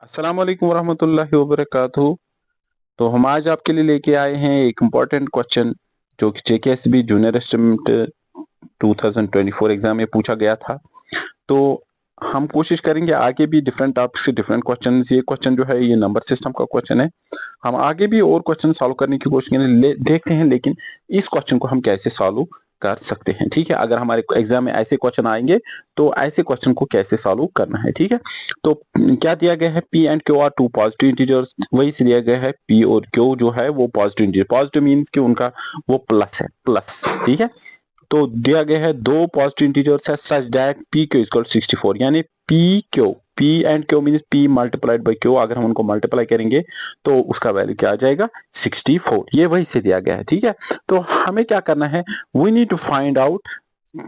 अस्सलाम वालेकुम वरहमतुल्लाहि वबरकातुहू। तो हम आज आपके लिए लेके आए हैं एक इम्पोर्टेंट क्वेश्चन जो कि जेकेएसबी जूनियर असिस्टेंट 2024 एग्जाम में पूछा गया था। तो हम कोशिश करेंगे आगे भी डिफरेंट टॉपिक से डिफरेंट क्वेश्चन। ये क्वेश्चन जो है ये नंबर सिस्टम का क्वेश्चन है। हम आगे भी और क्वेश्चन सॉल्व करने की कोशिश करेंगे, देखते हैं लेकिन इस क्वेश्चन को हम कैसे सॉल्व कर सकते हैं। ठीक है, अगर हमारे एग्जाम में ऐसे क्वेश्चन आएंगे तो ऐसे क्वेश्चन को कैसे सॉल्व करना है। ठीक है, तो क्या दिया गया है, P and Q are two positive integers. वही से दिया गया है पी और क्यू जो है वो पॉजिटिव इंटीजर। पॉजिटिव मीन्स कि उनका वो प्लस है, प्लस। ठीक है, तो दिया गया है दो पॉजिटिव इंटीजर्स है such that P Q equal 64, यानी P and Q mean P multiplied by Q. अगर हम उनको मल्टीप्लाई करेंगे तो उसका वैल्यू क्या आ जाएगा, 64। ये वही से दिया गया है। ठीक है, तो हमें क्या करना है, we need to find out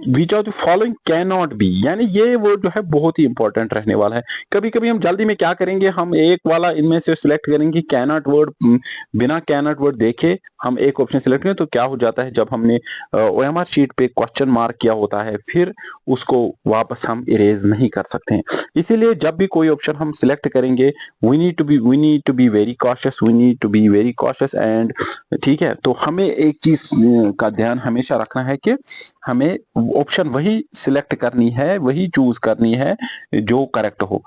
which of the following can not be, यानी ये वो जो है बहुत ही इंपॉर्टेंट रहने वाला है। कभी कभी हम जल्दी में क्या करेंगे, हम एक वाला इनमें से सिलेक्ट करेंगे, कैन नॉट वर्ड, बिना कैन नॉट वर्ड देखे हम एक ऑप्शन सिलेक्ट करें तो क्या हो जाता है, जब हमने ओएमआर शीट पे क्वेश्चन मार्क किया होता है फिर उसको वापस हम इरेज नहीं कर सकते हैं। इसीलिए जब भी कोई ऑप्शन हम सिलेक्ट करेंगे, we need to be very cautious, we need to be very cautious and ठीक है, तो हमें एक चीज का ध्यान हमेशा रखना है कि हमें ऑप्शन वही सिलेक्ट करनी है, वही चूज करनी है जो करेक्ट हो।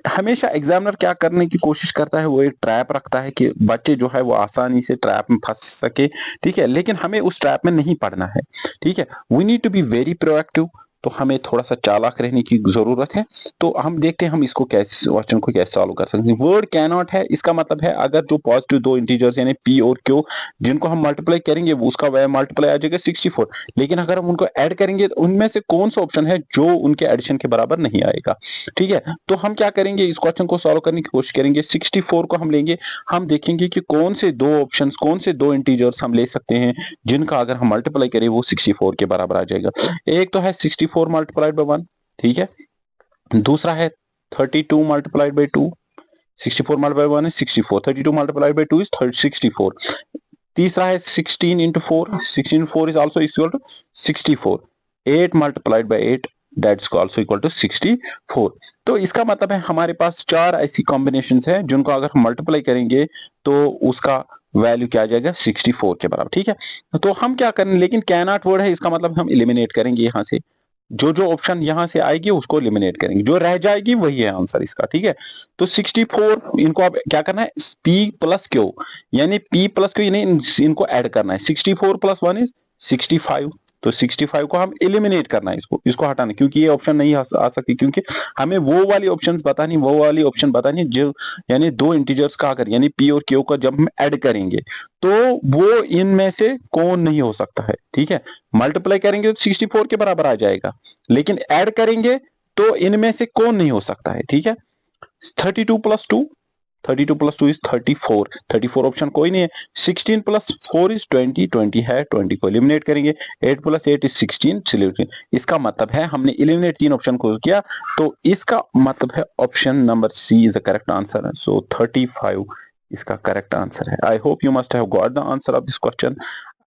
हमेशा एग्जामिनर क्या करने की कोशिश करता है, वो एक ट्रैप रखता है कि बच्चे जो है वो आसानी से ट्रैप में फंस सके। ठीक है, लेकिन हमें उस ट्रैप में नहीं पड़ना है। ठीक है, we need to be very proactive, तो हमें थोड़ा सा चालाक रहने की जरूरत है। तो हम देखते हैं हम इसको कैसे, क्वेश्चन को कैसे सॉल्व कर सकते हैं। वर्ड कैन नॉट है, इसका मतलब है अगर जो पॉजिटिव दो इंटीजर्स यानी पी और क्यू जिनको हम मल्टीप्लाई करेंगे वो उसका वह मल्टीप्लाई आ जाएगा 64, लेकिन अगर हम उनको ऐड करेंगे तो उनमें से कौन सा ऑप्शन है जो उनके एडिशन के बराबर नहीं आएगा। ठीक है, तो हम क्या करेंगे, इस क्वेश्चन को सॉल्व करने की कोशिश करेंगे। 64 को हम लेंगे, हम देखेंगे कि कौन से दो ऑप्शंस, कौन से दो इंटीजर्स हम ले सकते हैं जिनका अगर हम मल्टीप्लाई करें वो 64 के बराबर आ जाएगा। एक तो है 64 मल्टीप्लाइड बाय 1, ठीक है। दूसरा है 32 मल्टीप्लाइड बाय 2। 64 मल्टीप्लाइड बाय 1 है 64, 32 मल्टीप्लाइड बाय 2 इज 64। तीसरा है 16 into 4, 16 4 is also equal to 64। 8 multiplied by 8 that's also equal to 64। तो इसका मतलब है हमारे पास चार ऐसी कॉम्बिनेशन है जिनको अगर हम मल्टीप्लाई करेंगे तो उसका वैल्यू क्या आ जाएगा, 64 के बराबर। ठीक है, तो हम क्या करें, लेकिन कैन नॉट वर्ड है, इसका मतलब हम इलिमिनेट करेंगे यहाँ से। जो जो ऑप्शन यहां से आएगी उसको एलिमिनेट करेंगे, जो रह जाएगी वही है आंसर इसका। ठीक है, तो 64 इनको आप क्या करना है, पी प्लस क्यू, यानी पी प्लस क्यू यानी इनको ऐड करना है। 64 प्लस 1 इज 65, तो 65 को हम एलिमिनेट करना है, इसको इसको हटाना, क्योंकि ये ऑप्शन नहीं आ सकती, क्योंकि हमें वो वाली ऑप्शन बतानी, वो वाली ऑप्शन बतानी जो यानी दो इंटीजर्स का अगर यानी पी और क्यू का जब हम ऐड करेंगे तो वो इनमें से कौन नहीं हो सकता है। ठीक है, मल्टीप्लाई करेंगे तो 64 के बराबर आ जाएगा, लेकिन ऐड करेंगे तो इनमें से कौन नहीं हो सकता है। ठीक है, 32 प्लस 2, 32 प्लस 2 इज 34, 34 ऑप्शन कोई नहीं है। 16 प्लस 4 इज 20, 20 है, 20 को एलिमिनेट करेंगे। 8 प्लस 8 इज 16, इसका मतलब है हमने एलिमिनेट तीन ऑप्शन को किया, तो इसका मतलब है option number C is the correct answer है। सो 35 इसका करेक्ट आंसर है। I hope you must have got the answer of this question.